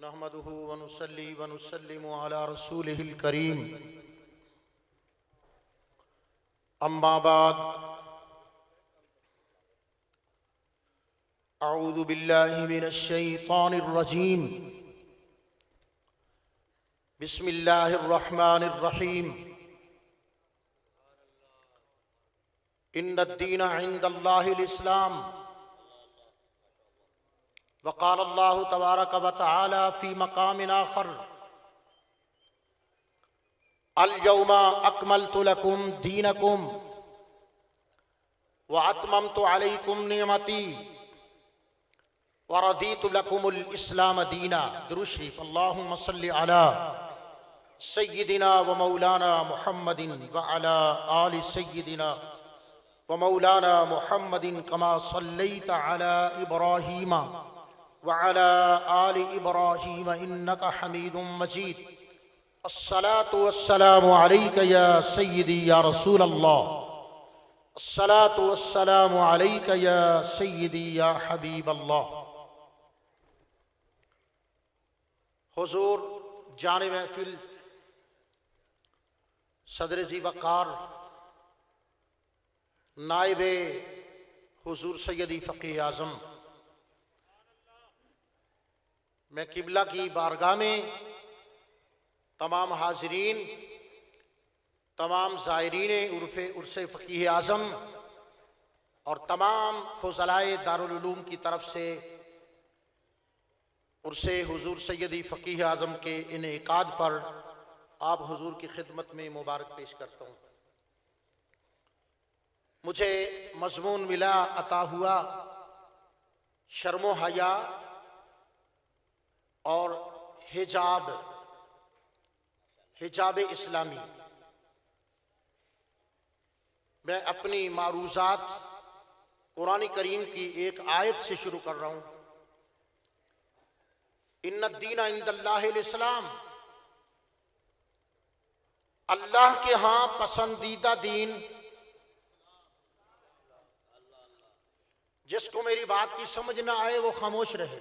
نحمده ونصلي ونسلم على رسوله الكريم اما بعد اعوذ بالله من الشيطان الرجيم بسم الله الرحمن الرحيم ان الدين عند الله الاسلام وقال الله تبارك وتعالى في مقام آخر اليوم أكملت لكم دينكم وأتممت عليكم نعمتي ورضيت لكم الإسلام دينا. درود شریف. اللهم صل على سيدنا ومولانا محمد وعلى آل سيدنا ومولانا محمد كما صليت على إبراهيم وعلى آل إبراهيم إنك حميد مجيد. الصلاة والسلام عليك يا سيدي يا رسول الله. الصلاة والسلام عليك يا سيدي يا حبيب الله. حضور جان محفل صدر ذی وقار نائب حضور سیدی فقیہ اعظم، میں قبلہ کی بارگاہ میں تمام حاضرین، تمام زائرین عرس فقیہ اعظم اور تمام فضلائے دارالعلوم کی طرف سے عرس حضور سیدی فقیہ اعظم کے انعقاد پر آپ حضور کی خدمت میں مبارک پیش کرتا ہوں. مجھے مضمون ملا، عطا ہوا، شرم و حیا اور حجاب اسلامی. میں اپنی معروضات قرآن کریم کی ایک آیت سے شروع کر رہا ہوں. ان الدین عند اللہ الاسلام، اللہ کے ہاں پسندیدہ دین. جس کو میری بات کی سمجھ نہ آئے وہ خاموش رہے،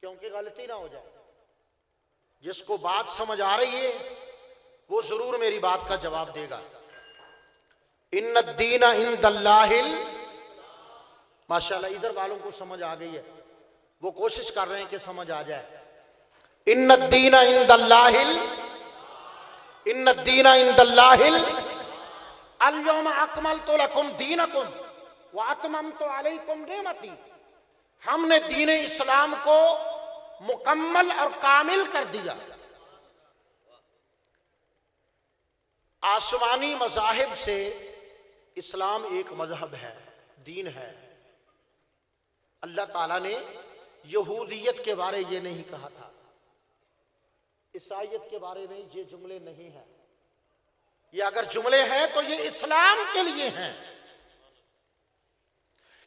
کیونکہ غلطی نہ ہو جائے. جس کو بات سمجھ آ رہی ہے وہ ضرور میری بات کا جواب دے گا. ان الدین عند اللہ ماشاءاللہ ادھر والوں کو سمجھ آ گئی ہے، وہ کوشش کر رہے ہیں کہ سمجھ آ جائے. ان الدین عند اللہ، ان الدین عند اللہ اليوم اکملت لکم دینکم واتممت علیکم نعمتی. ہم نے دین اسلام کو مکمل اور کامل کر دیا. آسمانی مذاہب سے اسلام ایک مذہب ہے، دین ہے. اللہ تعالیٰ نے یہودیت کے بارے یہ نہیں کہا تھا، عیسائیت کے بارے میں یہ جملے نہیں ہیں. یہ اگر جملے ہیں تو یہ اسلام کے لیے ہیں.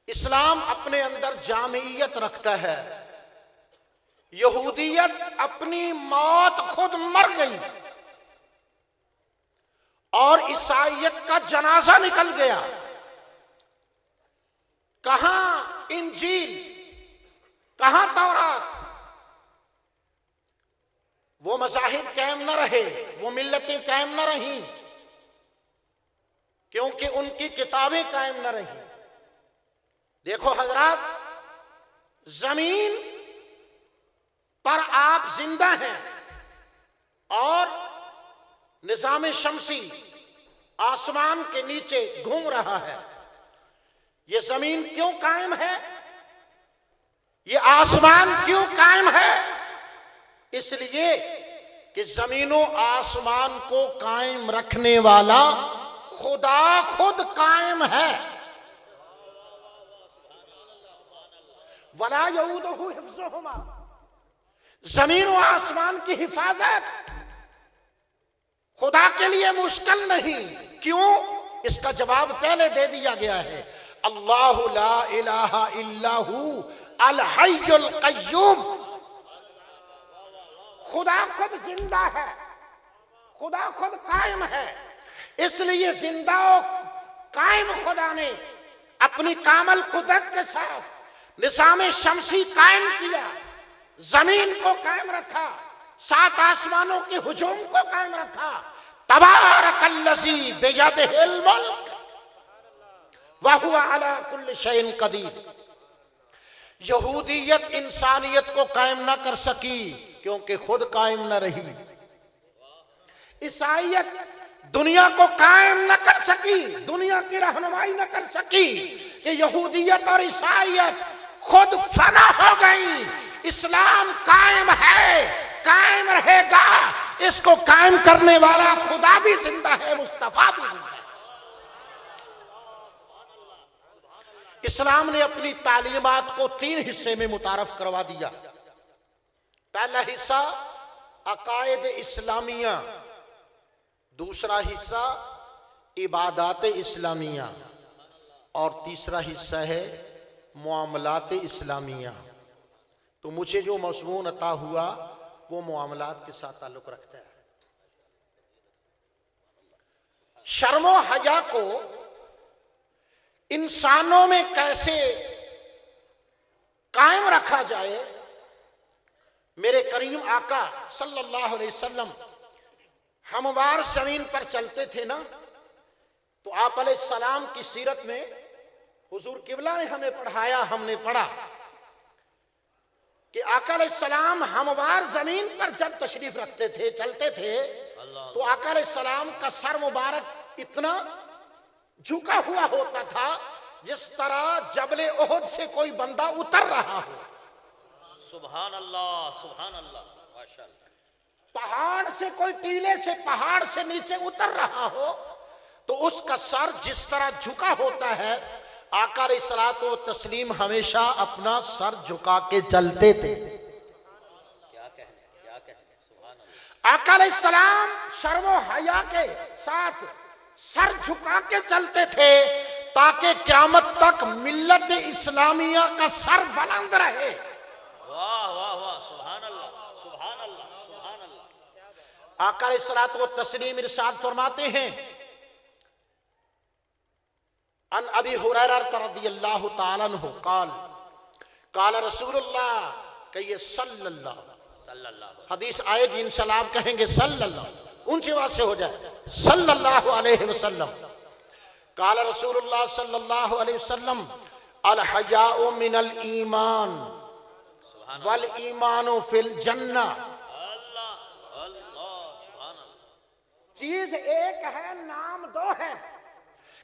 اسلام اپنے اندر جامعیت رکھتا ہے. یہودیت اپنی موت خود مر گئی اور عیسائیت کا جنازہ نکل گیا. کہاں انجیل، کہاں تورات؟ وہ مذاہب قائم نہ رہے، وہ ملتیں قائم نہ رہیں، کیونکہ ان کی کتابیں قائم نہ رہیں. دیکھو حضرات، زمین پر آپ زندہ ہیں اور نظام شمسی آسمان کے نیچے گھوم رہا ہے. یہ زمین کیوں قائم ہے؟ یہ آسمان کیوں قائم ہے؟ اس لیے کہ زمین و آسمان کو قائم رکھنے والا خدا خود قائم ہے. وَلَا يَئُودُهُ حِفْظُهُمَا، زمین و آسمان کی حفاظت خدا کے لیے مشکل نہیں. کیوں؟ اس کا جواب پہلے دے دیا گیا ہے. اللہ لا الہ الا ہو الحی القیوم. خدا خود زندہ ہے، خدا خود قائم ہے. اس لیے زندہ و قائم خدا نے اپنی کامل قدرت کے ساتھ نظام شمسی قائم کیا. زمین کو قائم رکھا، 7 آسمانوں کے ہجوم کو قائم رکھا۔ تبارک الذی بیدہ الملک وہو علی کل شیء قدیر۔ یہودیت انسانیت کو قائم نہ کر سکی کیونکہ خود قائم نہ رہی۔ عیسائیت دنیا کو قائم نہ کر سکی، دنیا کی رہنمائی نہ کر سکی کہ یہودیت اور عیسائیت خود فنا ہو گئی۔ اسلام قائم ہے، قائم رہے گا، اس کو قائم کرنے والا خدا بھی زندہ ہے، مصطفیٰ بھی زندہ ہے۔ اسلام نے اپنی تعلیمات کو 3 حصے میں متعارف کروا دیا۔ پہلا حصہ عقائد اسلامیہ، دوسرا حصہ عبادات اسلامیہ، اور تیسرا حصہ ہے معاملات اسلامیہ۔ تو مجھے جو مضمون عطا ہوا وہ معاملات کے ساتھ تعلق رکھتا ہے۔ شرم و حیا کو انسانوں میں کیسے قائم رکھا جائے، میرے کریم آقا صلی اللہ علیہ وسلم ہموار زمین پر چلتے تھے نا، تو آپ علیہ السلام کی سیرت میں حضور قبلہ نے ہمیں پڑھایا، ہم نے پڑھا کہ آقا علیہ السلام ہموار زمین پر جب تشریف رکھتے تھے، چلتے تھے، تو آقا علیہ السلام کا سر مبارک اتنا جھکا ہوا ہوتا تھا جس طرح جبل احد سے کوئی بندہ اتر رہا ہو۔ سبحان اللہ، سبحان اللہ، ماشاءاللہ۔ پہاڑ سے کوئی ٹیلے سے پہاڑ سے نیچے اتر رہا ہو تو اس کا سر جس طرح جھکا ہوتا ہے، آقا علیہ الصلوۃ والتسلیم ہمیشہ اپنا سر جھکا کے چلتے تھے۔ کیا کہنے، سبحان اللہ۔ آقا علیہ السلام شرم و حیا کے ساتھ سر جھکا کے چلتے تھے تاکہ قیامت تک ملت اسلامیہ کا سر بلند رہے۔ واہ واہ واہ، سبحان اللہ، سبحان اللہ، سبحان اللہ۔ آقا علیہ الصلوۃ والتسلیم ارشاد فرماتے ہیں، ان ابی ہریرہ رضی اللہ تعالیٰ عنہ قال قال رسول اللہ، کہیے صلی اللہ، صلی اللہ۔ حدیث آئے گی انشاءاللہ، آپ کہیں گے صلی اللہ، اونچی آواز سے ہو جائے، صلی اللہ علیہ وسلم۔ قال رسول اللہ صلی اللہ علیہ وسلم، الحیاء من الایمان والایمان فی الجنہ۔ اللہ اللہ، سبحان اللہ۔ چیز ایک ہے، نام 2 ہے۔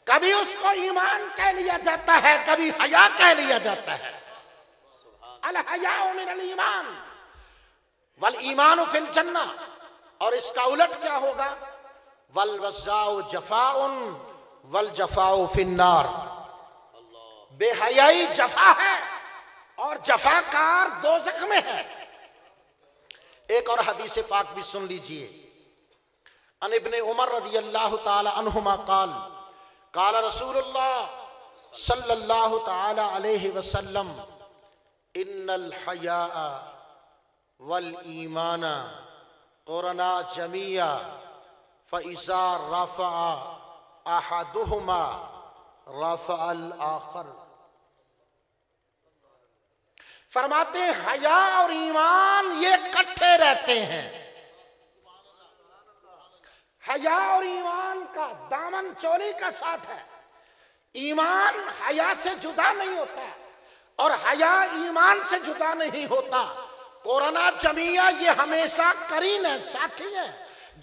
کبھی اس کو ایمان کہہ لیا جاتا ہے، کبھی حیا کہہ لیا جاتا ہے۔ الحیاء من الایمان والایمان فی الجنہ، اور اس کا الٹ کیا ہوگا؟ والوضاء جفاء والجفاء فی النار۔ بے حیائی جفا ہے اور جفاکار دوزخ میں ہے۔ ایک اور حدیث پاک بھی سن لیجئے، ان ابن عمر رضی اللہ تعالی عنہما قال قال رسول اللہ صلی اللہ تعالی علیہ وسلم، ان الحیاء والایمان قرنا جميعا فإذا رفع أحدهما رفع الآخر۔ فرماتے ہیں حیا اور ایمان یہ کٹھے رہتے ہیں۔ حیا اور ایمان کا دامن چولی کا ساتھ ہے۔ ایمان حیا سے جدا نہیں ہوتا اور حیا ایمان سے جدا نہیں ہوتا۔ قرنا جمیعہ یہ ہمیشہ قرین ہے، ساتھی ہے۔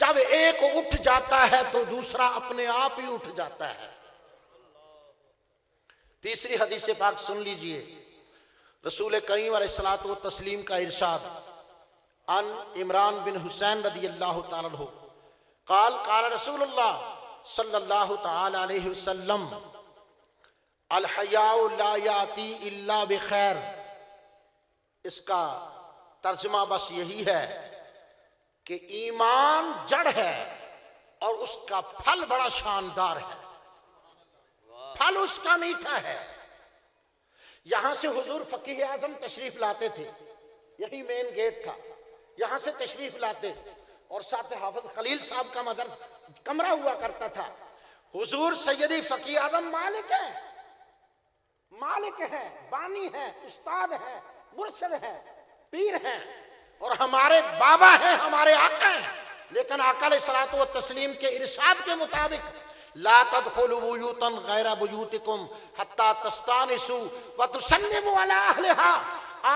جب ایک اٹھ جاتا ہے تو دوسرا اپنے آپ ہی اٹھ جاتا ہے۔ تیسری حدیث پاک سن لیجئے، رسول کریم علیہ الصلوۃ والتسلیم کا ارشاد، ان عمران بن حسین رضی اللہ تعالیٰ عنہ قال قال رسول اللہ صلی اللہ تعالی علیہ وسلم، الحیاء لا یاتی الا بخیر۔ اس کا ترجمہ بس یہی ہے کہ ایمان جڑ ہے اور اس کا پھل بڑا شاندار ہے، پھل اس کا میٹھا ہے۔ یہاں سے حضور فقیہ اعظم تشریف لاتے تھے، یہی مین گیٹ تھا، یہاں سے تشریف لاتے اور ساتھ حافظ خلیل صاحب کا مدرسہ کمرہ ہوا کرتا تھا۔ حضور سیدی فقیہ اعظم مالک ہیں، بانی ہیں، استاد ہیں، مرشد ہیں، پیر ہیں اور ہمارے بابا ہیں، ہمارے آقا ہیں، لیکن آقا علیہ الصلوۃ والتسلیم کے ارشاد کے مطابق لا تدخلوا بیوتا غیر بیوتکم حتی تستانسوا وتسلموا علی اہلها،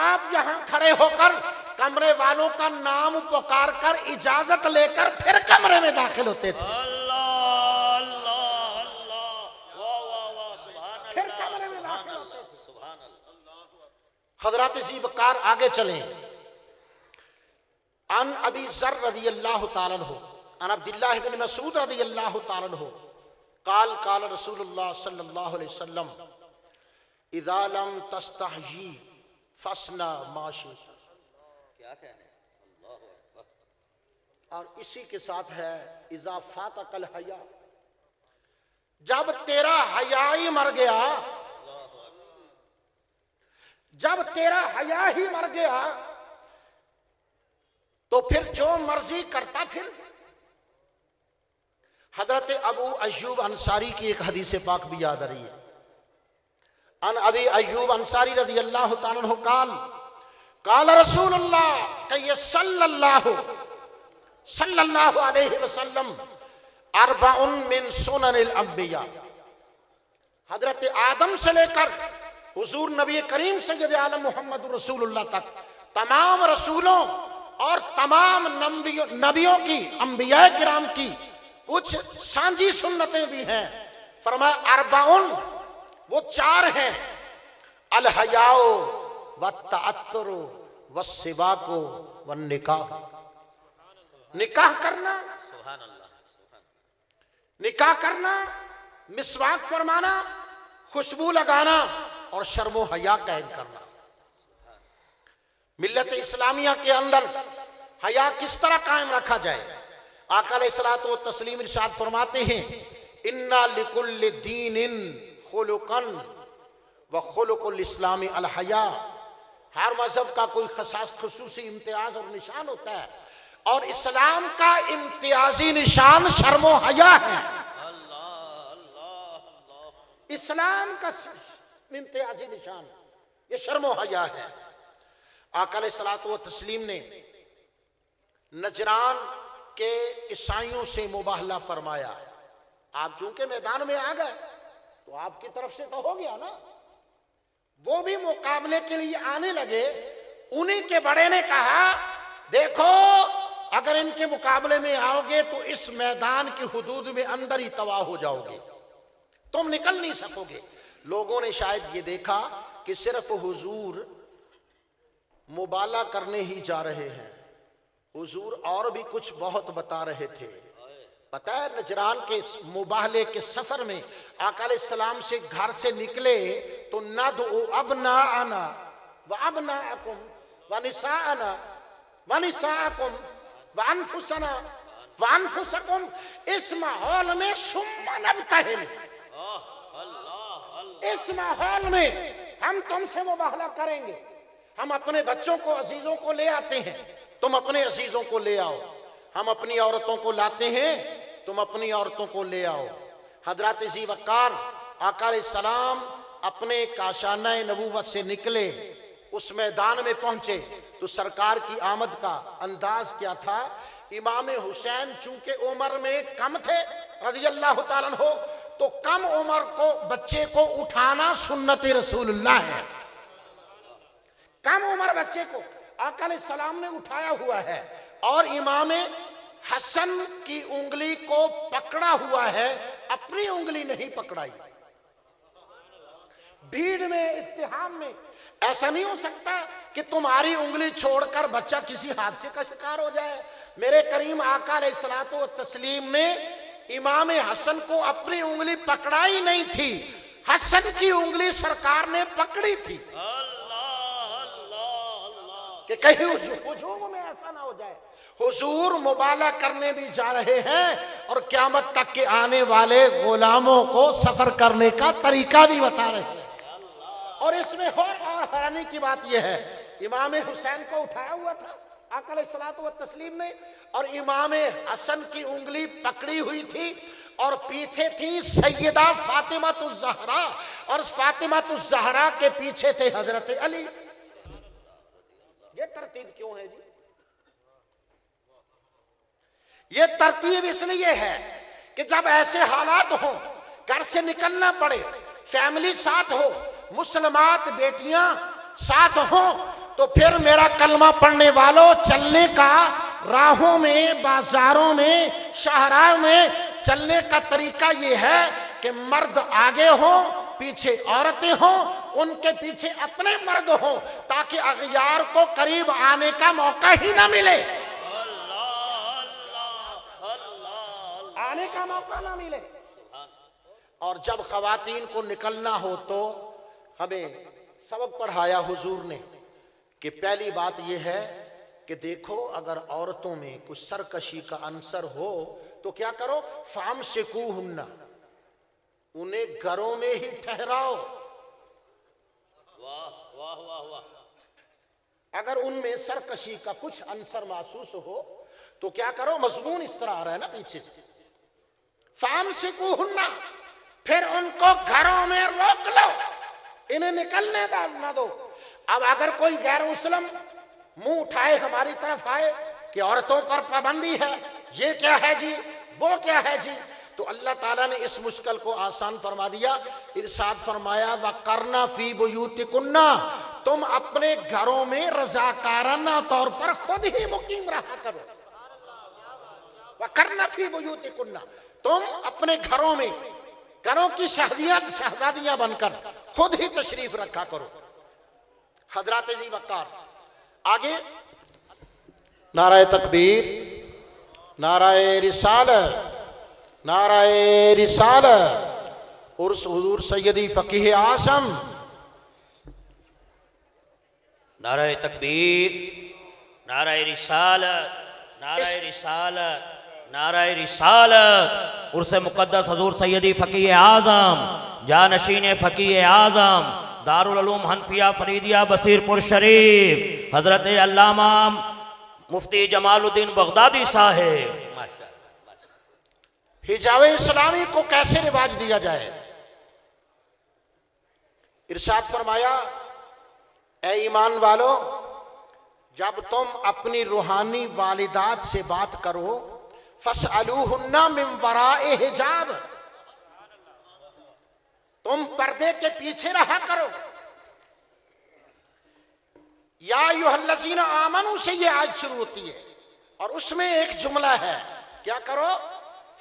آپ یہاں کھڑے ہو کر کمرے والوں کا نام پکار کر اجازت لے کر پھر کمرے میں داخل ہوتے تھے۔ اللہ اللہ اللہ، واہ واہ واہ، سبحان اللہ، پھر کمرے میں سبحان داخل ہوتے اللہ، تھے۔ سبحان اللہ۔ حضرات ذی وقار آگے چلیں۔ عن ابی ذر رضی اللہ تعالیٰ عنہ عن عبداللہ بن مسعود رضی اللہ تعالیٰ عنہ قال قال رسول اللہ صلی اللہ علیہ وسلم اذا لم تستحجی فاصنع ما شئت۔ کیا کہنے، اللہ اکبر۔ اور اسی کے ساتھ ہے اذا فاتک الحیا، جب تیرا حیا ہی مر گیا، جب تیرا حیا ہی مر گیا تو پھر جو مرضی کرتا پھر۔ حضرت ابو ایوب انصاری کی ایک حدیث پاک بھی یاد آ رہی ہے۔ ان ابی ایوب انصاری رضی اللہ تعالیٰ عنہ قال قال رسول اللہ کہ صلی اللہ علیہ وسلم اربع من سنن الانبیاء، حضرت آدم سے لے کر حضور نبی کریم سید عالم محمد رسول اللہ تک تمام رسولوں اور تمام نبیوں کی، انبیاء کرام کی کچھ سانجی سنتیں بھی ہیں۔ فرمایا اربعن، وہ چار ہیں، الحیاء والتعطر والسواک والنکاح، نکاح کرنا، سبحان اللہ، سبحان اللہ۔ نکاح کرنا، مسواک فرمانا، خوشبو لگانا اور شرم و حیا قائم کرنا۔ ملت اسلامیہ کے اندر حیا کس طرح قائم رکھا جائے؟ آقا علیہ الصلوۃ والتسلیم ارشاد فرماتے ہیں اِنَّا لِكُلِّ دِينٍ خُلُقًا وَخُلُقُ الْإِسْلَامِ الْحَيَاءُ، ہر مذہب کا کوئی خصوصی امتیاز اور نشان ہوتا ہے، اور اسلام کا امتیازی نشان شرم و حیا ہے۔ اسلام کا امتیازی نشان یہ شرم و حیا ہے۔ آقا علیہ الصلوۃ والتسلیم نے نجران کے عیسائیوں سے مباہلہ فرمایا۔ آپ چونکہ میدان میں آ گئے تو آپ کی طرف سے تو ہو گیا نا، وہ بھی مقابلے کے لیے آنے لگے۔ انہی کے بڑے نے کہا دیکھو اگر ان کے مقابلے میں آؤ گے تو اس میدان کی حدود میں اندر ہی تباہ ہو جاؤ گے، تم نکل نہیں سکو گے۔ لوگوں نے شاید یہ دیکھا کہ صرف حضور مبالغہ کرنے ہی جا رہے ہیں، حضور اور بھی کچھ بہت بتا رہے تھے۔ پتہ ہے نجران کے مباہلے کے سفر میں آقا علیہ السلام سے گھر سے نکلے تو ندعو ابناءنا وابناءکم ونساءنا ونساءکم وانفسنا وانفسکم، اس ماحول میں ثم نبتہل، اس ماحول میں ہم تم سے مباہلہ کریں گے۔ ہم اپنے بچوں کو، عزیزوں کو لے آتے ہیں، تم اپنے عزیزوں کو لے آؤ، ہم اپنی عورتوں کو لاتے ہیں، تم اپنی عورتوں کو لے آؤ۔ حضرات ذی وقار آقا علیہ السلام اپنے کاشانہ نبوت سے نکلے، اس میدان میں پہنچے تو سرکار کی آمد کا انداز کیا تھا؟ امام حسین چونکہ عمر میں کم تھے رضی اللہ تعالیٰ عنہ، تو کم عمر کو بچے کو اٹھانا سنت رسول اللہ ہے۔ کم عمر بچے کو آقا علیہ السلام نے اٹھایا ہوا ہے، اور امام حسن کی انگلی کو پکڑا ہوا ہے، اپنی انگلی نہیں پکڑائی۔ بھیڑ میں، ازدحام میں ایسا نہیں ہو سکتا کہ تمہاری انگلی چھوڑ کر بچہ کسی حادثے کا شکار ہو جائے۔ میرے کریم آقا علیہ الصلوۃ والتسلیم نے امام حسن کو اپنی انگلی پکڑائی نہیں تھی، حسن کی انگلی سرکار نے پکڑی تھی کہ کہیں ہجوم میں ایسا نہ ہو جائے۔ حضور مبالغہ کرنے بھی جا رہے ہیں اور قیامت تک کے آنے والے غلاموں کو سفر کرنے کا طریقہ بھی بتا رہے ہیں۔ اور اس میں اور حیرانی کی بات یہ ہے، امام حسین کو اٹھایا ہوا تھا آقا علیہ الصلوۃ والتسلیم نے، اور امام حسن کی انگلی پکڑی ہوئی تھی، اور پیچھے تھی سیدہ فاطمہ الزہرا، اور فاطمہ الزہرا کے پیچھے تھے حضرت علی۔ یہ ترتیب کیوں ہے جی؟ یہ ترتیب اس لیے ہے کہ جب ایسے حالات ہوں، گھر سے نکلنا پڑے، فیملی ساتھ ہو، مسلمات بیٹیاں ساتھ ہوں، تو پھر میرا کلمہ پڑھنے والوں، چلنے کا راہوں میں، بازاروں میں، شاہراہوں میں چلنے کا طریقہ یہ ہے کہ مرد آگے ہوں، پیچھے عورتیں ہوں، ان کے پیچھے اپنے مرد ہوں، تاکہ اغیار کو قریب آنے کا موقع ہی نہ ملے، آنے کا موقع نہ ملے۔ اور جب خواتین کو نکلنا ہو تو ہمیں سبق پڑھایا حضور نے کہ پہلی بات یہ ہے کہ دیکھو اگر عورتوں میں کچھ سرکشی کا عنصر ہو تو کیا کرو؟ فامسکوہن، انہیں گھروں میں ہی ٹھہراؤ۔ واہ واہ واہ واہ، اگر ان میں سرکشی کا کچھ عنصر محسوس ہو تو کیا کرو؟ مضمون اس طرح آ رہا ہے نا پیچھے سے، فامسکوہن، پھر ان کو گھروں میں روک لو، انہیں نکلنے نہ دو۔ اب اگر کوئی غیر مسلم منہ اٹھائے ہماری طرف آئے کہ عورتوں پر پابندی ہے، یہ کیا ہے جی، وہ کیا ہے جی، تو اللہ تعالیٰ نے اس مشکل کو آسان فرما دیا۔ ارشاد فرمایا وَقَرْنَ فِي بُيُوتِكُنَّ، تم اپنے گھروں میں رضاکارانہ طور پر خود ہی مقیم رہا کرو۔ وَقَرْنَ فِي بُيُوتِكُنَّ، تم اپنے گھروں میں گھروں کی شہزادیاں بن کر خود ہی تشریف رکھا کرو۔ حضرات جی وقار آگے، نعرہ تکبیر، نعرہ رسالت، نعرہ رسالت، عرس حضور سیدی فقیہ اعظم، نعرہ تکبیر، نعرہ رسالت، نعرہ رسالت، نعرہ رسالت، عرس مقدس حضور سیدی فقیہ اعظم، جانشین فقیہ اعظم، دارالعلوم حنفیہ فریدیہ بصیر پور شریف، حضرت علامہ مفتی جمال الدین بغدادی صاحب۔ حجاب اسلامی کو کیسے رواج دیا جائے؟ ارشاد فرمایا اے ایمان والو، جب تم اپنی روحانی والدات سے بات کرو فَاسْأَلُوهُنَّ مِنْ وَرَاءِ حجاب، تم پردے کے پیچھے رہا کرو۔ یا ایھا الذین آمنوا سے یہ آج شروع ہوتی ہے اور اس میں ایک جملہ ہے، کیا کرو؟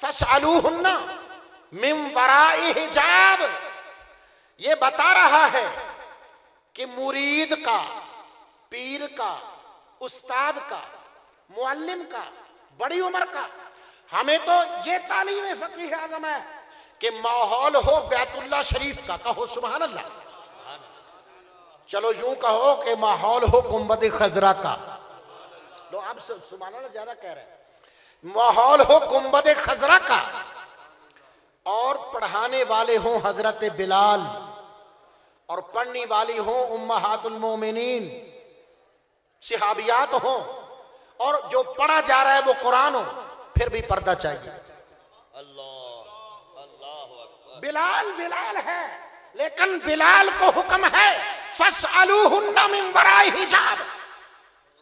فَاسْأَلُوهُنَّ مِنْ وَرَاءِ حجاب، یہ بتا رہا ہے کہ مرید کا، پیر کا، استاد کا، معلم کا، بڑی عمر کا، ہمیں تو یہ تعلیم فقیہ اعظم ہے کہ ماحول ہو بیت اللہ شریف کا، کہو سبحان اللہ، چلو یوں کہو کہ ماحول ہو گنبد خضرا کا، لو اب سبحان اللہ زیادہ کہہ رہے ہیں، ماحول ہو گنبد خضرا کا، اور پڑھانے والے ہوں حضرت بلال، اور پڑھنے والی ہوں امہات المومنین، صحابیات ہوں، اور جو پڑھا جا رہا ہے وہ قرآن ہو، پھر بھی پردہ چاہیے۔ بلال بلال ہے، لیکن بلال کو حکم ہے فَاسْأَلُوهُنَّ مِنْ وَرَاءِ حجاب۔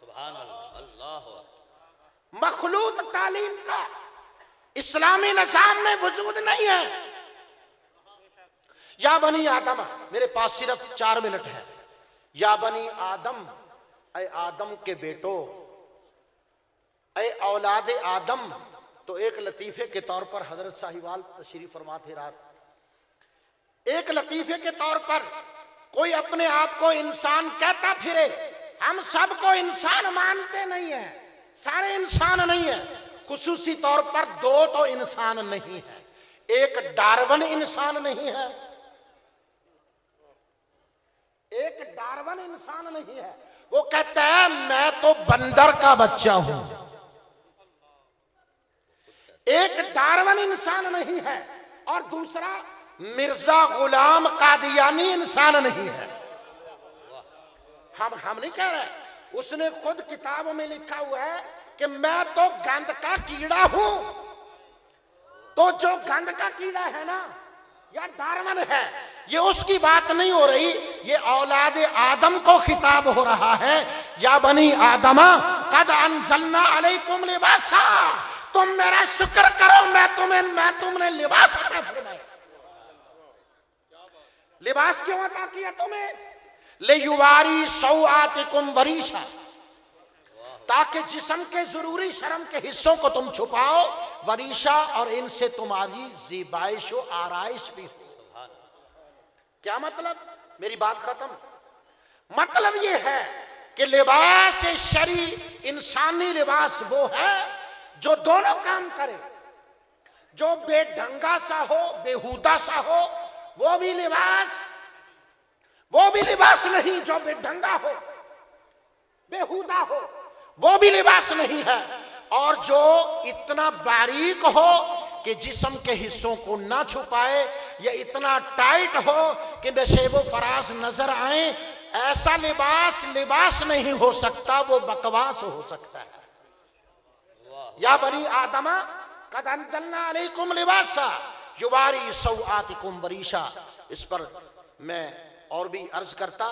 سبحان اللہ، اللہ مخلوط تعلیم کا اسلامی نظام میں وجود نہیں ہے۔ یا بنی آدم، میرے پاس صرف 4 منٹ ہے، یا بنی آدم، اے آدم کے بیٹو، اے اولاد آدم، تو ایک لطیفے کے طور پر حضرت صاحبال تشریف فرما تھے رات، ایک لطیفے کے طور پر کوئی اپنے آپ کو انسان کہتا پھرے، ہم سب کو انسان مانتے نہیں ہیں، سارے انسان نہیں ہیں، خصوصی طور پر 2 تو انسان نہیں ہے، ایک ڈارون انسان نہیں ہے، ایک ڈارون انسان نہیں ہے، وہ کہتا ہے میں تو بندر کا بچہ ہوں، ایک ڈارون انسان نہیں ہے، اور دوسرا مرزا غلام قادیانی انسان نہیں ہے۔ ہم نہیں کہہ رہے، اس نے خود کتابوں میں لکھا ہوا ہے کہ میں تو گند کا کیڑا ہوں، تو جو گند کا کیڑا ہے نا یا ڈارون ہے، یہ اس کی بات نہیں ہو رہی یہ اولاد آدم کو خطاب ہو رہا ہے. یا بنی آدم قد انزلنا علیکم لباسا، تم میرا شکر کرو، میں تم نے لباس عطا فرمایا. لباس کیوں عطا کیا تمہیں؟ لیواری سوآتکم وریشا، تاکہ جسم کے ضروری شرم کے حصوں کو تم چھپاؤ، وریشا، اور ان سے تمہاری زیبائش و آرائش بھی ہو. کیا مطلب؟ میری بات ختم. مطلب یہ ہے کہ لباس شرعی، انسانی لباس وہ ہے جو دونوں کام کرے. جو بے ڈھنگا سا ہو، بےہودہ سا ہو، وہ بھی لباس نہیں. جو بے ڈھنگا ہو، بےہودہ ہو، وہ بھی لباس نہیں ہے. اور جو اتنا باریک ہو کہ جسم کے حصوں کو نہ چھپائے، یا اتنا ٹائٹ ہو کہ نشیب و فراز نظر آئیں، ایسا لباس نہیں ہو سکتا، وہ بکواس ہو سکتا ہے. یا بنی آدم قد انزلنا علیکم لباسا یواری سوآتکم وریشا. اس پر میں اور بھی عرض کرتا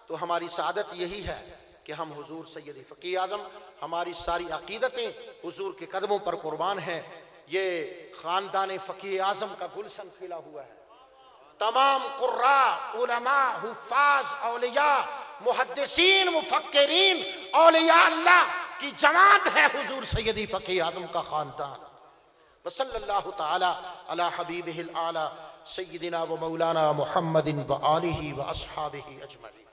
تو ہماری سعادت یہی ہے کہ ہم حضور سیدی فقیہ اعظم، ہماری ساری عقیدتیں حضور کے قدموں پر قربان ہیں. یہ خاندان فقیہ اعظم کا گلشن کھلا ہوا ہے. تمام قراء، علماء، حفاظ، اولیاء، محدثین، مفکرین، اولیاء اللہ کی جماعت ہے حضور سیدی فقیہ اعظم کا خاندان. وصلی اللہ تعالی علی حبیبہ الاعلی سیدنا و مولانا محمد و آلہ و اصحابہ اجمعین.